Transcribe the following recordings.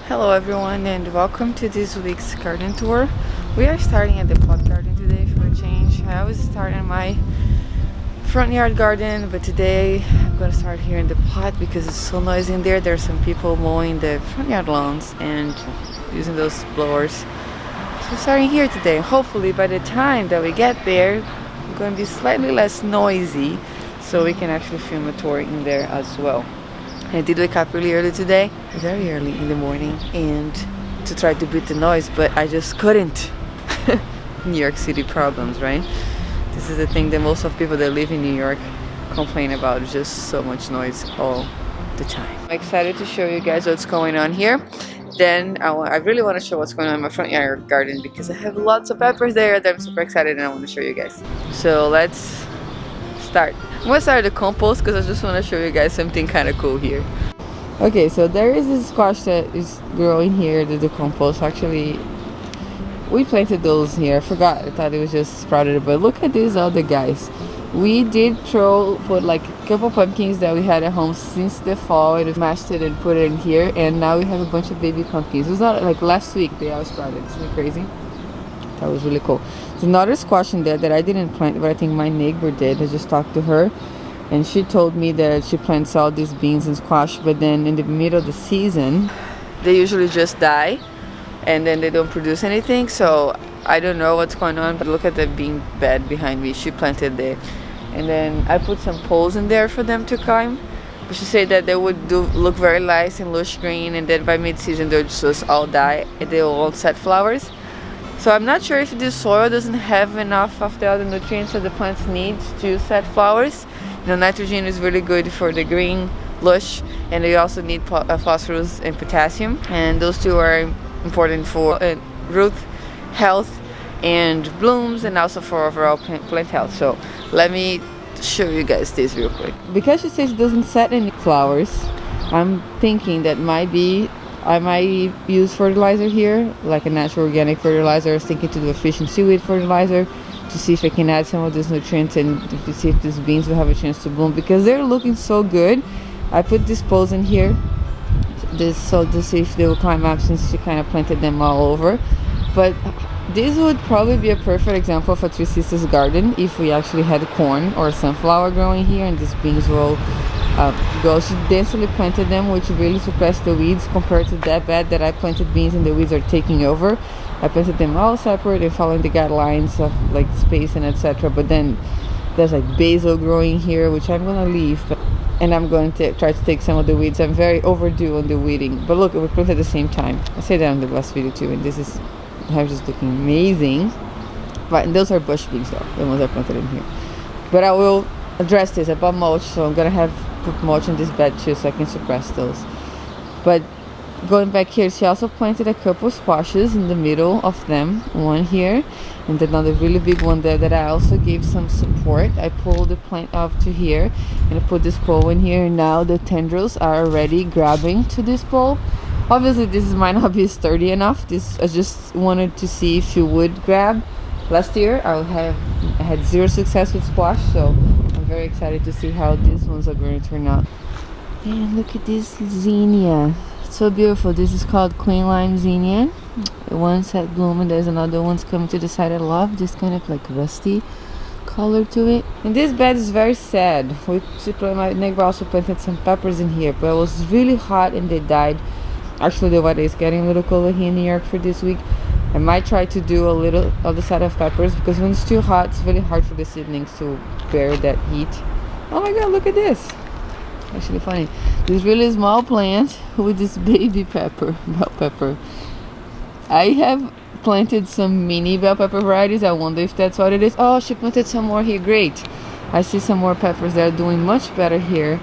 Hello everyone and welcome to this week's garden tour. We are starting at the pot garden today for a change. I always start in my front yard garden, but today I'm going to start here in the pot because it's so noisy in there. There's some people mowing the front yard lawns and using those blowers. So we're starting here today. Hopefully by the time that we get there, it's going to be slightly less noisy so we can actually film a tour in there as well. I did wake up really early today, very early in the morning, and to try to beat the noise, but I just couldn't. New York City problems, right? This is the thing that most of people that live in New York complain about, just so much noise all the time. I'm excited to show you guys what's going on here. Then I really want to show what's going on in my front yard garden because I have lots of peppers there that I'm super excited and I want to show you guys. So let's start. I'm gonna start the compost because I just want to show you guys something kind of cool here. Okay, so there is this squash that is growing here, the compost. Actually, we planted those here. I forgot, I thought it was just sprouted, but look at these other guys. We did put like a couple pumpkins that we had at home since the fall, and we mashed it and put it in here, and now we have a bunch of baby pumpkins. It was not like last week they all sprouted. Isn't it crazy? That was really cool. There's another squash in there that I didn't plant, but I think my neighbor did. I just talked to her and she told me that she plants all these beans and squash, but then in the middle of the season they usually just die and then they don't produce anything. So I don't know what's going on, but look at the bean bed behind me. She planted there, and then I put some poles in there for them to climb. But she said that they would look very nice and lush green, and then by mid-season they'll just all die and they won't set flowers. So I'm not sure if this soil doesn't have enough of the other nutrients that the plants need to set flowers. You know, nitrogen is really good for the green, lush, and they also need phosphorus and potassium. And those two are important for root health and blooms, and also for overall plant health. So let me show you guys this real quick. Because she says it doesn't set any flowers, I'm thinking that I might use fertilizer here, like a natural organic fertilizer. I was thinking to do a fish and seaweed fertilizer to see if I can add some of these nutrients and to see if these beans will have a chance to bloom because they're looking so good. I put these poles in here so to see if they will climb up, since she kind of planted them all over. But this would probably be a perfect example of a Three Sisters garden if we actually had corn or sunflower growing here, and these beans will go. She densely planted them, which really suppressed the weeds compared to that bed that I planted beans and the weeds are taking over. I planted them all separate and following the guidelines of like space and etc. But then there's like basil growing here, which I'm gonna leave, and I'm going to try to take some of the weeds. I'm very overdue on the weeding, but look, we planted at the same time. I said that in the last video too, and this is just looking amazing. But those are bush beans though, the ones I planted in here. But I will address this. I bought mulch, so I'm gonna put mulch in this bed too so I can suppress those. But going back here, she also planted a couple squashes in the middle of them, one here and another really big one there that I also gave some support. I pulled the plant up to here and I put this pole in here, and now the tendrils are already grabbing to this pole. Obviously this might not be sturdy enough. I just wanted to see if she would grab. Last year I had zero success with squash, so I'm very excited to see how these ones are going to turn out. And look at this zinnia. It's so beautiful. This is called Queen Lime Zinnia. One's had bloom and there's another one's coming to the side. I love this kind of like rusty color to it. And this bed is very sad. My neighbor also planted some peppers in here, but it was really hot and they died. Actually the weather is getting a little colder here in New York for this week. I might try to do a little other side of peppers because when it's too hot, it's really hard for the seedlings to bear that heat. Oh my god, look at this. Actually funny. This really small plant with this baby pepper, bell pepper. I have planted some mini bell pepper varieties. I wonder if that's what it is. Oh, she planted some more here. Great. I see some more peppers that are doing much better here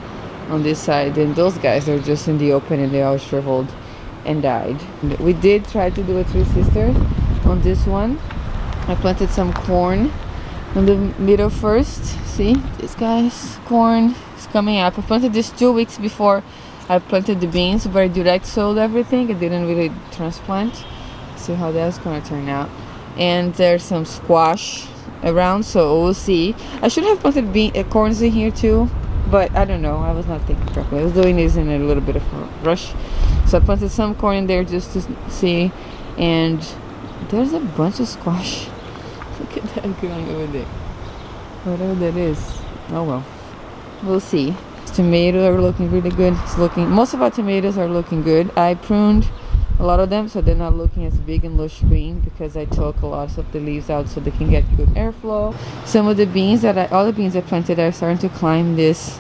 on this side than those guys. They're just in the open and they all shriveled and died. We did try to do a Three Sister on this one. I planted some corn in the middle first. See, this guy's corn is coming up. I planted this 2 weeks before I planted the beans, but I direct sowed everything. I didn't really transplant. See how that's gonna turn out. And there's some squash around, so we'll see. I should have planted corns in here too, but I don't know, I was not thinking correctly. I was doing this in a little bit of a rush, so I planted some corn in there just to see. And there's a bunch of squash. Look at that growing over there, whatever that is. Oh well, we'll see. Tomatoes are looking really good. Most of our tomatoes are looking good. I pruned a lot of them so they're not looking as big and lush green, because I took a lot of the leaves out so they can get good airflow. Some of the beans all the beans I planted are starting to climb this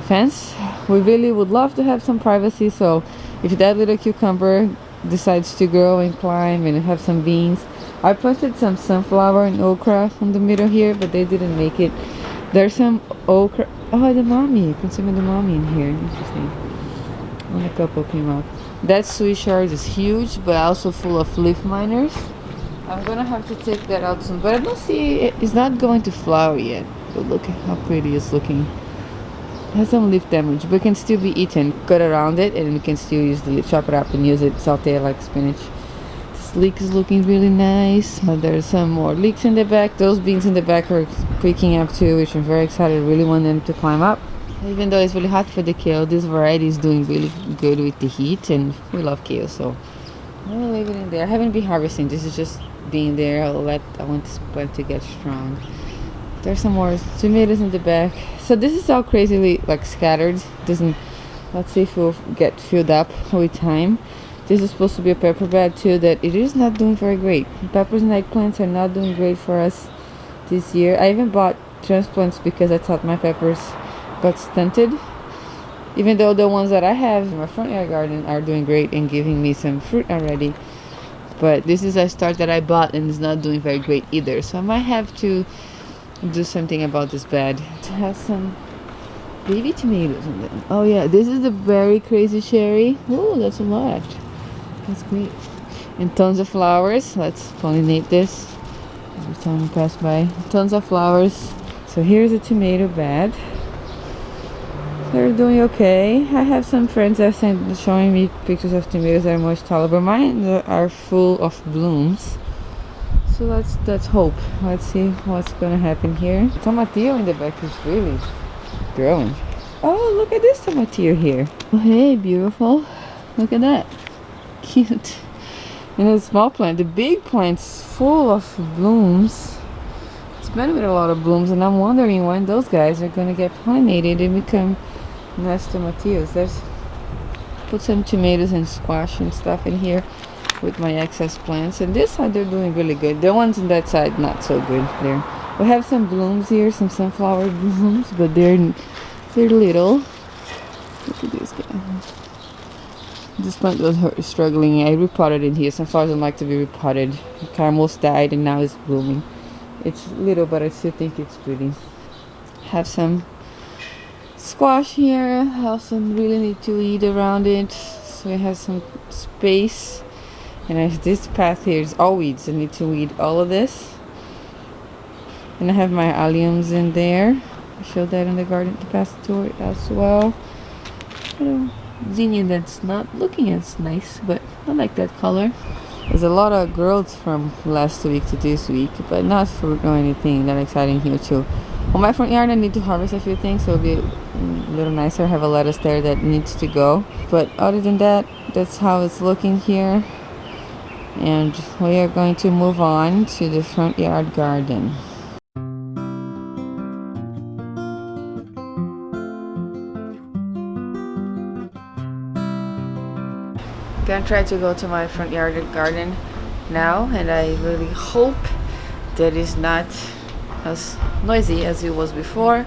fence. We really would love to have some privacy, so if that little cucumber decides to grow and climb and have some beans. I planted some sunflower and okra in the middle here, but they didn't make it. There's some okra. Oh, the mommy. You can see the mommy in here. Interesting. Only a couple came out. That sweet chard is huge, but also full of leaf miners. I'm gonna have to take that out soon, but I don't see it. It's not going to flower yet. But look at how pretty it's looking. It has some leaf damage, but it can still be eaten. Cut around it, and we can still use the leaf, chop it up and use it, saute it like spinach. This leek is looking really nice, but there's some more leeks in the back. Those beans in the back are creaking up too, which I'm very excited. I really want them to climb up. Even though it's really hot for the kale, this variety is doing really good with the heat, and we love kale, so I'm gonna leave it in there. I haven't been harvesting. This is just being there. I want this plant to get strong. There's some more tomatoes in the back. So this is all crazily like scattered. Let's see if we'll get filled up with time. This is supposed to be a pepper bed too, that it is not doing very great. Peppers and eggplants are not doing great for us this year. I even bought transplants because I thought my peppers got stunted, even though the ones that I have in my front yard garden are doing great and giving me some fruit already. But this is a start that I bought and it's not doing very great either, so I might have to do something about this bed. It has some baby tomatoes in them. Oh yeah, this is the very crazy cherry. Oh, that's a lot. That's great. And tons of flowers. Let's pollinate this every time we pass by. Tons of flowers. So here's a tomato bed. They're doing okay. I have some friends that are showing me pictures of tomatoes that are much taller, but mine are full of blooms. So let's hope. Let's see what's gonna happen here. Tomatillo in the back is really growing. Oh, look at this tomatillo here. Oh, hey, beautiful. Look at that. Cute. And a small plant. The big plant's full of blooms. It's been with a lot of blooms, and I'm wondering when those guys are gonna get pollinated and become nice tomatillos. Put some tomatoes and squash and stuff in here with my excess plants. And this side they're doing really good. The ones on that side not so good. There we have some blooms here, some sunflower blooms, but they're little. Look at this guy. This plant was struggling. I repotted in here. Sunflowers don't like to be repotted. The almost died and now it's blooming. It's little, but I still think it's pretty. Have some squash here. I also really need to weed around it, so I have some space. And this path here is all weeds. I need to weed all of this. And I have my alliums in there. I showed that in the garden to pass tour as well. Zinnia that's not looking as nice, but I like that color. There's a lot of growth from last week to this week, but not fruit or anything that exciting here too. On my front yard I need to harvest a few things, so it'll be a little nicer. I have a lettuce there that needs to go, but other than that, that's how it's looking here. And we are going to move on to the front yard garden. I'm gonna try to go to my front yard garden now, and I really hope that it's not as noisy as it was before.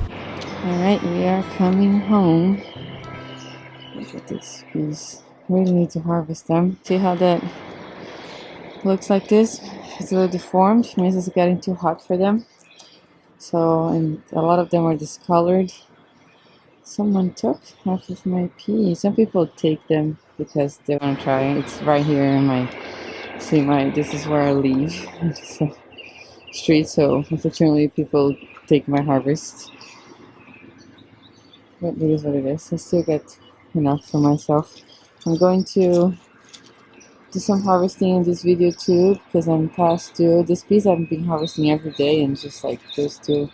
Alright, we are coming home. Look at this piece. Really need to harvest them. See how that looks like this? It's a little deformed. It means it's getting too hot for them. So, and a lot of them are discolored. Someone took half of my peas. Some people take them because they want to try. It's right here in this is where I live. It's a street, so unfortunately people take my harvest. But it is what it is. I still get enough for myself. I'm going to do some harvesting in this video too, because I'm past due. This piece I've been harvesting every day and just to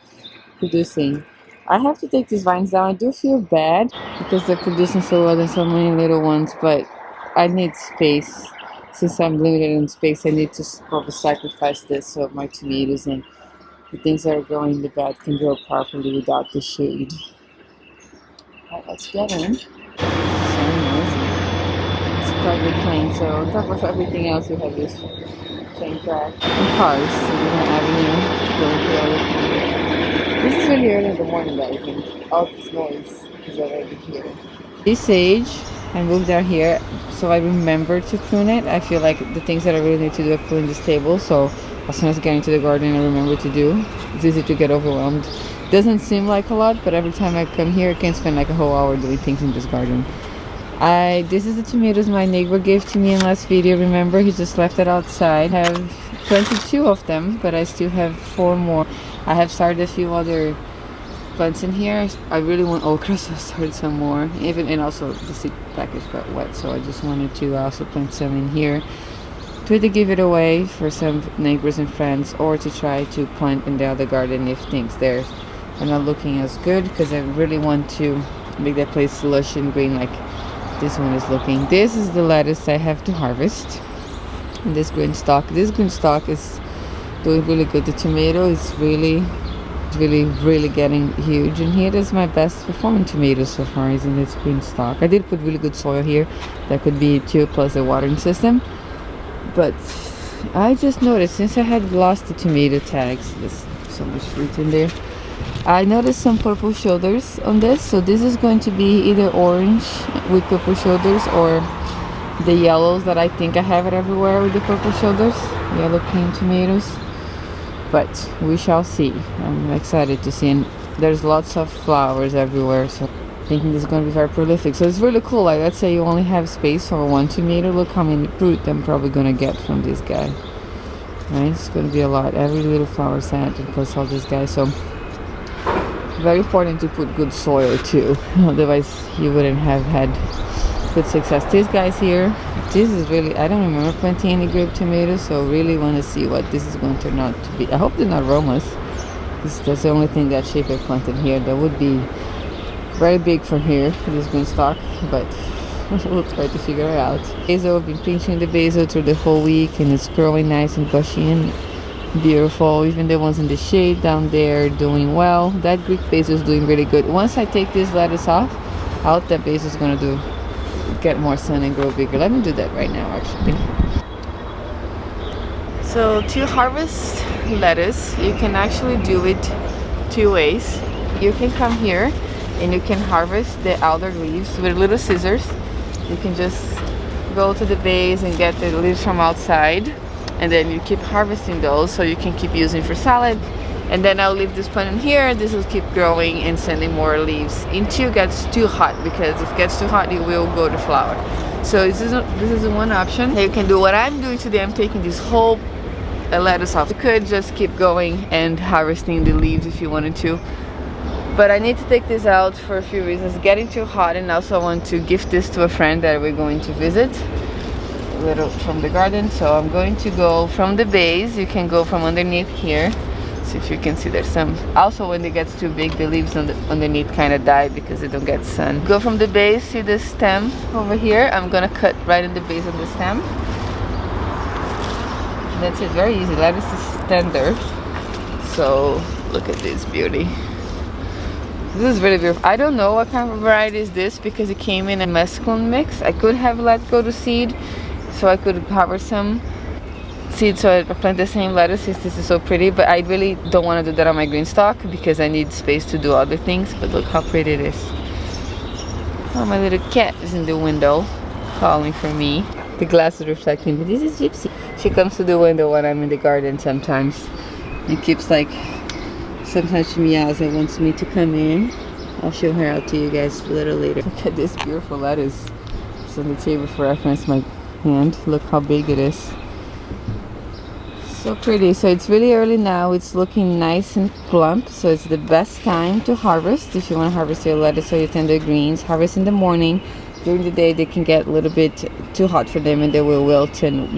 producing. I have to take these vines down. I do feel bad because they're producing so well and so many little ones, but I need space. Since I'm limited in space, I need to probably sacrifice this so my tomatoes and the things that are growing in the bed can grow properly without the shade. Alright, let's get in. So noisy. It's a private plane, so on top of everything else, we have this train track and cars. So we have an avenue going through everything. This is really early in the morning, guys, and all this noise is already here. This sage, I moved out here, so I remember to prune it. I feel like the things that I really need to do are prune this table, so as soon as I get into the garden, I remember to do. It's easy to get overwhelmed. Doesn't seem like a lot, but every time I come here, I can spend like a whole hour doing things in this garden. This is the tomatoes my neighbor gave to me in last video. Remember, he just left it outside. I have 22 of them, but I still have 4 more. I have started a few other plants in here. I really want okra, so I started some more. And also the seed package got wet, so I just wanted to also plant some in here to either give it away for some neighbors and friends or to try to plant in the other garden if things there are not looking as good, because I really want to make that place lush and green like this one is looking. This is the lettuce I have to harvest. And this green stalk. This green stalk is doing really good. The tomato is really getting huge. And here is my best performing tomato so far is in this green stalk. I did put really good soil here. That could be 2 plus a watering system. But I just noticed since I had lost the tomato tags, there's so much fruit in there. I noticed some purple shoulders on this, so this is going to be either orange with purple shoulders or the yellows that I think I have it everywhere with the purple shoulders, yellow cream tomatoes, but we shall see. I'm excited to see, and there's lots of flowers everywhere, so I'm thinking this is going to be very prolific. So it's really cool. Like, let's say you only have space for 1 tomato, look how many fruit I'm probably going to get from this guy. Right, it's going to be a lot. Every little flower set and plus all this guy. So very important to put good soil too, otherwise you wouldn't have had good success. These guys here, this is really, I don't remember planting any grape tomatoes, so really want to see what this is going to turn out to be. I hope they're not Romas. That's the only thing that shape I planted here. That would be very big for here, this green stalk, but we'll try to figure it out. Basil, I've been pinching the basil through the whole week and it's growing nice and bushy and beautiful. Even the ones in the shade down there doing well. That Greek basil is doing really good. Once I take this lettuce off, out that basil is going to get more sun and grow bigger. Let me do that right now actually. So to harvest lettuce, you can actually do it 2 ways. You can come here and you can harvest the outer leaves with little scissors. You can just go to the base and get the leaves from outside, and then you keep harvesting those so you can keep using for salad. And then I'll leave this plant in here. This will keep growing and sending more leaves until it gets too hot, because if it gets too hot it will go to flower. So this is one option. You can do what I'm doing today. I'm taking this whole lettuce off. You could just keep going and harvesting the leaves if you wanted to, but I need to take this out for a few reasons. It's getting too hot, and also I want to gift this to a friend that we're going to visit little from the garden. So I'm going to go from the base. You can go from underneath here. See if you can see there's some. Also when it gets too big, the leaves underneath kind of die because they don't get sun. Go from the base, see the stem over here. I'm gonna cut right in the base of the stem. That's it, very easy. Lettuce is tender. So look at this beauty. This is really beautiful. I don't know what kind of variety is this because it came in a mesclun mix. I could have let go to seed, so I could harvest some seeds so I plant the same lettuce since this is so pretty, but I really don't want to do that on my green stalk because I need space to do other things. But look how pretty it is. Oh, my little cat is in the window calling for me. The glass is reflecting, but this is Gypsy. She comes to the window when I'm in the garden sometimes and keeps like, sometimes she meows and wants me to come in. I'll show her out to you guys a little later. Look at this beautiful lettuce. It's on the table for reference, my hand. Look how big it is. So pretty. So it's really early now. It's looking nice and plump. So it's the best time to harvest. If you want to harvest your lettuce or your tender greens, harvest in the morning. During the day they can get a little bit too hot for them and they will wilt and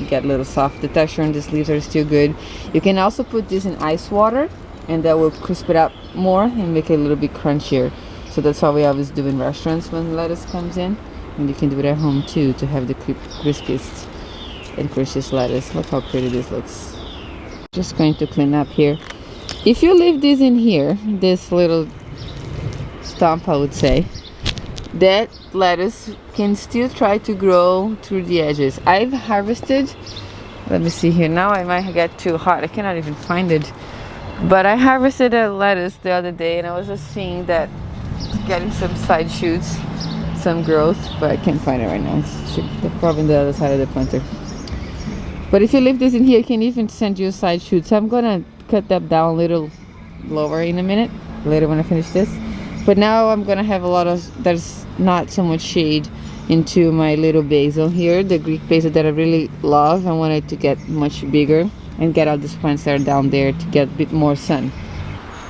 get a little soft. The texture on these leaves are still good. You can also put this in ice water and that will crisp it up more and make it a little bit crunchier. So that's how we always do in restaurants when lettuce comes in, and you can do it at home too to have the crispiest and crunchiest lettuce. Look how pretty this looks. Just going to clean up here. If you leave this in here, this little stump, I would say, that lettuce can still try to grow through the edges. I've harvested, let me see here, now I might get too hot, I cannot even find it, but I harvested a lettuce the other day and I was just seeing that getting some side shoots, some growth, but I can't find it right now. It's probably on the other side of the planter. But if you leave this in here, it can even send you side shoots. So I'm gonna cut that down a little lower in a minute, later when I finish this. But now I'm gonna have a lot of, there's not so much shade into my little basil here, the Greek basil that I really love. I want it to get much bigger and get all these plants that are down there to get a bit more sun.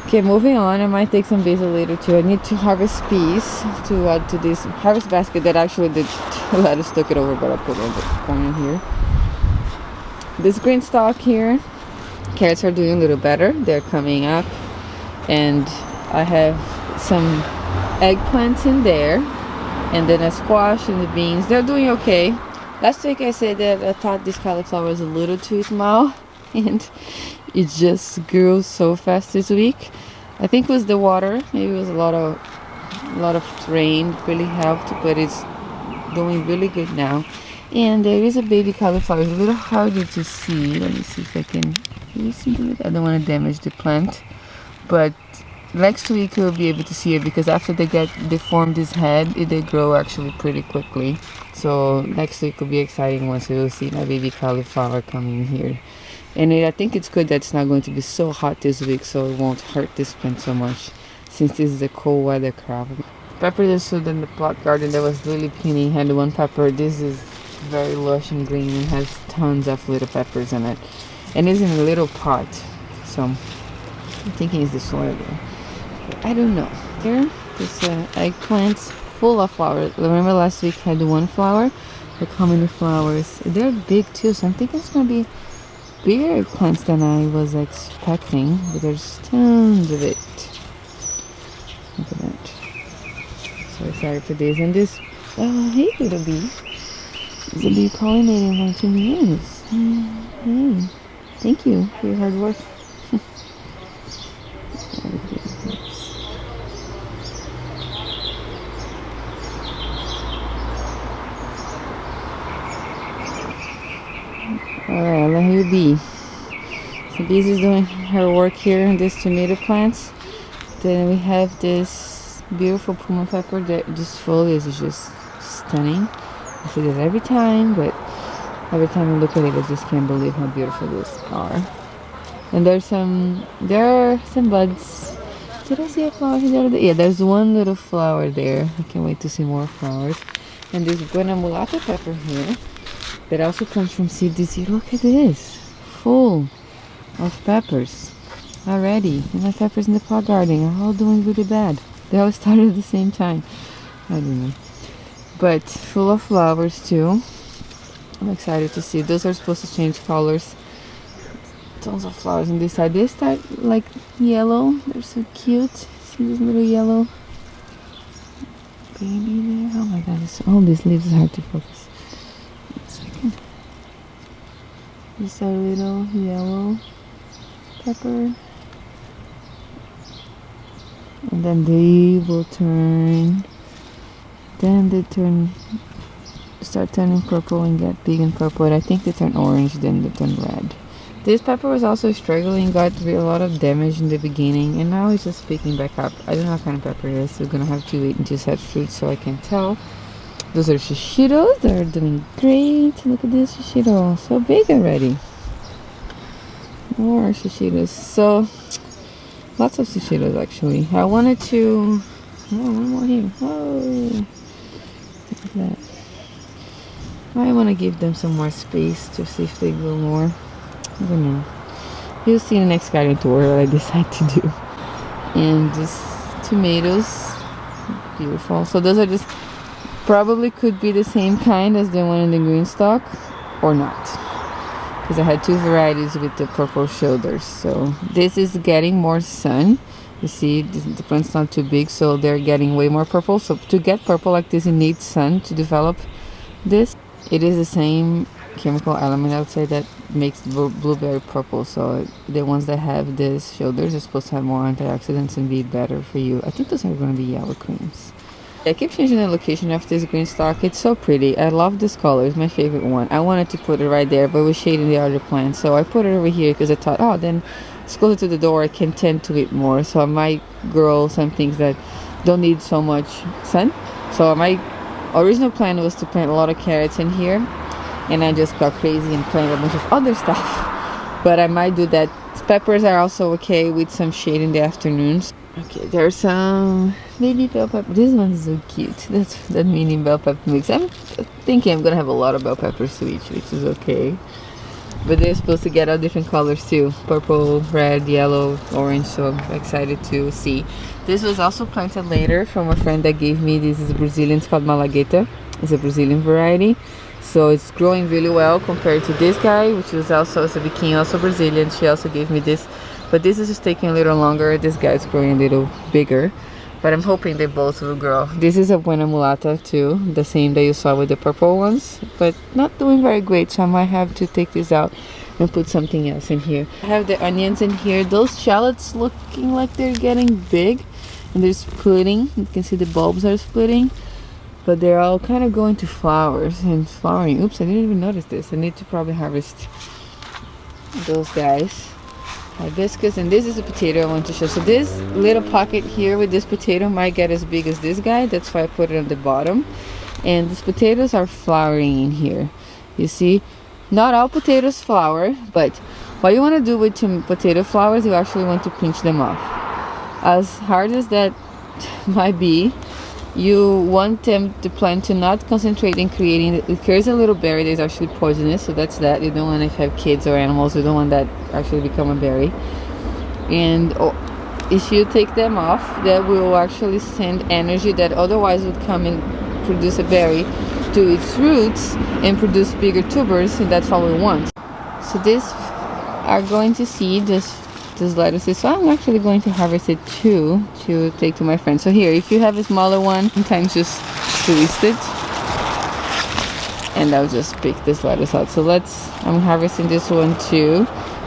Okay, moving on, I might take some basil later too. I need to harvest peas to add to this harvest basket that actually the lettuce took it over, but I put it in the corner here. This green stalk here, carrots are doing a little better. They're coming up, and I have some eggplants in there, and then a squash and the beans. They're doing okay. Last week I said that I thought this cauliflower was a little too small, and it just grew so fast this week. I think it was the water. Maybe it was a lot of rain really helped, but it's doing really good now. And there is a baby cauliflower. It's a little harder to see. Let me see if I can. You see it? I don't want to damage the plant, but next week you'll be able to see it, because after they form this head, they grow actually pretty quickly. So next week will be exciting once we will see my baby cauliflower coming here. And I think it's good that it's not going to be so hot this week, so it won't hurt this plant so much, since this is a cold weather crop. Pepper that stood in the plot garden that was really puny had one pepper. This is very lush and green and has tons of little peppers in it, and it's in a little pot, so I'm thinking it's the soil there, but I don't know. Here, this eggplants full of flowers. Remember last week I had one flower? Look how many flowers. They're big too, so I'm thinking it's gonna be bigger eggplants than I was expecting, but there's tons of it. Look at that. So excited for this. And this, hey little bee. There's a bee pollinating my tomatoes. Hey, thank you for your hard work. Alright, I'll let you be. So Bees is doing her work here on these tomato plants. Then we have this beautiful Puma Pepper. This foliage is just stunning. I say this every time, but every time I look at it, I just can't believe how beautiful these are. And there are some buds. Did I see a flower here the other day? Yeah, there's one little flower there. I can't wait to see more flowers. And this Buena Mulata pepper here that also comes from seed this year. Look at this, full of peppers already. And my peppers in the pot garden are all doing really bad. They all started at the same time. I don't know. But full of flowers too. I'm excited to see. Those are supposed to change colors. Tons of flowers on this side. They start like yellow. They're so cute. See this little yellow baby there? Oh my god, all these leaves are hard to focus. One second. These are little yellow pepper. And then they will turn. Then they start turning purple and get big and purple. And I think they turn orange, then they turn red. This pepper was also struggling, got a lot of damage in the beginning, and now it's just picking back up. I don't know what kind of pepper it is. We're gonna have to wait until it has fruit so I can tell. Those are shishitos. They're doing great. Look at this shishito, so big already. More shishitos. So lots of shishitos actually. I wanted to. Oh, one more here. Oh, look at that. I want to give them some more space to see if they grow more. I don't know. You'll see in the next garden tour what I decide to do. And just tomatoes. Beautiful. So those are just probably could be the same kind as the one in the green stalk or not. because I had two varieties with the purple shoulders. So this is getting more sun. You see, the plant's not too big, so they're getting way more purple. So to get purple like this, you need sun to develop this. It is the same chemical element, I would say, that makes blueberry purple. So the ones that have these shoulders are supposed to have more antioxidants and be better for you. I think those are going to be yellow creams. I keep changing the location of this green stalk. It's so pretty. I love this color. It's my favorite one. I wanted to put it right there, but with shading the other plant. So I put it over here because I thought, oh, then it's closer to the door. I can tend to it more. So I might grow some things that don't need so much sun. So my original plan was to plant a lot of carrots in here. And I just got crazy and planted a bunch of other stuff. But I might do that. Peppers are also okay with some shade in the afternoons. Okay, there's some baby bell pepper. This one's so cute. That's that mini bell pepper mix. I'm thinking I'm gonna have a lot of bell peppers to eat, which is okay. But they're supposed to get all different colors too. Purple, red, yellow, orange. So I'm excited to see. This was also planted later from a friend that gave me. This is a Brazilian. It's called Malagueta. It's a Brazilian variety. So it's growing really well compared to this guy, which was also a biquinho, also Brazilian. She also gave me this. But this is just taking a little longer. This guy's growing a little bigger. But I'm hoping they both will grow. This is a Buena Mulata too. The same that you saw with the purple ones. But not doing very great. So I might have to take this out and put something else in here. I have the onions in here. Those shallots looking like they're getting big. And they're splitting. You can see the bulbs are splitting. But they're all kind of going to flowers and flowering. Oops, I didn't even notice this. I need to probably harvest those guys. Hibiscus, and this is a potato I want to show. So this little pocket here with this potato might get as big as this guy. That's why I put it on the bottom. And these potatoes are flowering in here. You see, not all potatoes flower, but what you want to do with potato flowers, you actually want to pinch them off. As hard as that might be, you want the plant to not concentrate in creating. It carries a little berry that is actually poisonous, so that's that. You don't want, if you have kids or animals, you don't want that actually become a berry. And if you take them off, that will actually send energy that otherwise would come and produce a berry to its roots and produce bigger tubers, and that's what we want. So these are going to seed this lettuces, so I'm actually going to harvest it too to take to my friends. So here, if you have a smaller one, sometimes just twist it and I'll just pick this lettuce out. So I'm harvesting this one too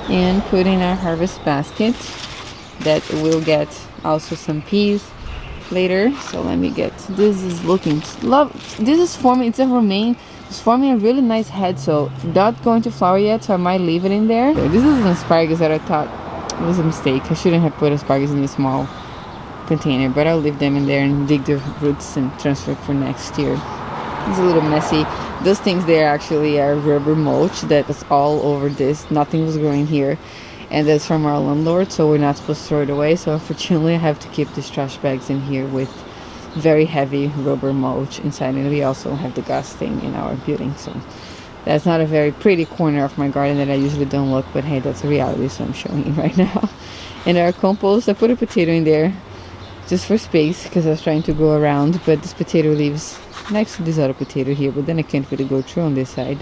and put in our harvest basket that will get also some peas later. So let me get, this is looking, this is forming, it's a romaine. It's forming a really nice head, so not going to flower yet, so I might leave it in there. So this is an asparagus that I thought it was a mistake. I shouldn't have put asparagus in a small container, but I'll leave them in there and dig the roots and transfer for next year. It's a little messy. Those things there actually are rubber mulch that was all over this. Nothing was growing here, and that's from our landlord, so we're not supposed to throw it away. So unfortunately I have to keep these trash bags in here with very heavy rubber mulch inside, and we also have the gas thing in our building. So that's not a very pretty corner of my garden that I usually don't look, but hey, that's a reality, so I'm showing you right now. And our compost, I put a potato in there just for space because I was trying to go around, but this potato lives next to this other potato here, but then I can't really go through on this side.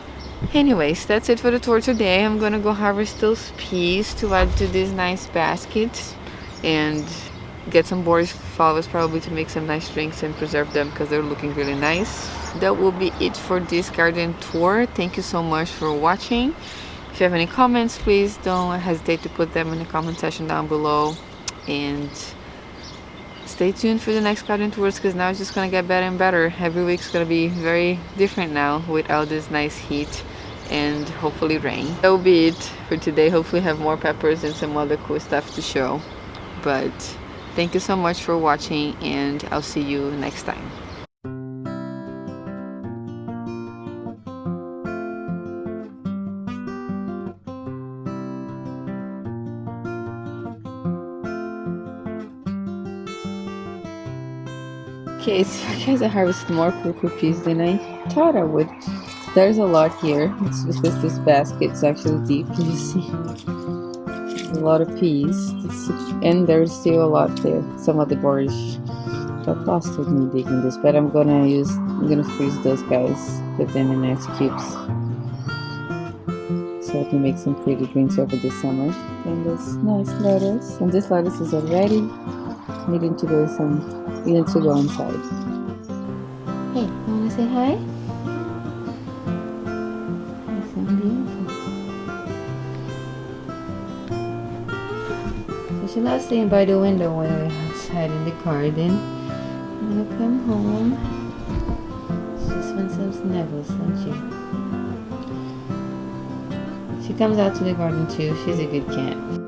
Anyways, that's it for the tour today. I'm gonna go harvest those peas to add to this nice basket and get some borage flowers probably to make some nice drinks and preserve them because they're looking really nice. That will be it for this garden tour. Thank you so much for watching. If you have any comments, please don't hesitate to put them in the comment section down below, and stay tuned for the next garden tours because now it's just gonna get better and better. Every week's gonna be very different now with all this nice heat and hopefully rain. That will be it for today. Hopefully have more peppers and some other cool stuff to show, but thank you so much for watching, and I'll see you next time. Okay, so guys, I harvested more purple peas than I thought I would. There's a lot here. It's because this basket is actually deep, you see. A lot of peas, and there's still a lot there. Some of the borage got lost with me digging this, but I'm gonna freeze those guys, put them in ice cubes. so I can make some pretty drinks over the summer. And this nice lettuce, and this lettuce is already needing to go inside. Hey, you wanna say hi? You sound beautiful. So she loves staying by the window when we're outside in the garden. When I come home, she just wants some snuggles, don't you? She comes out to the garden too. She's a good cat.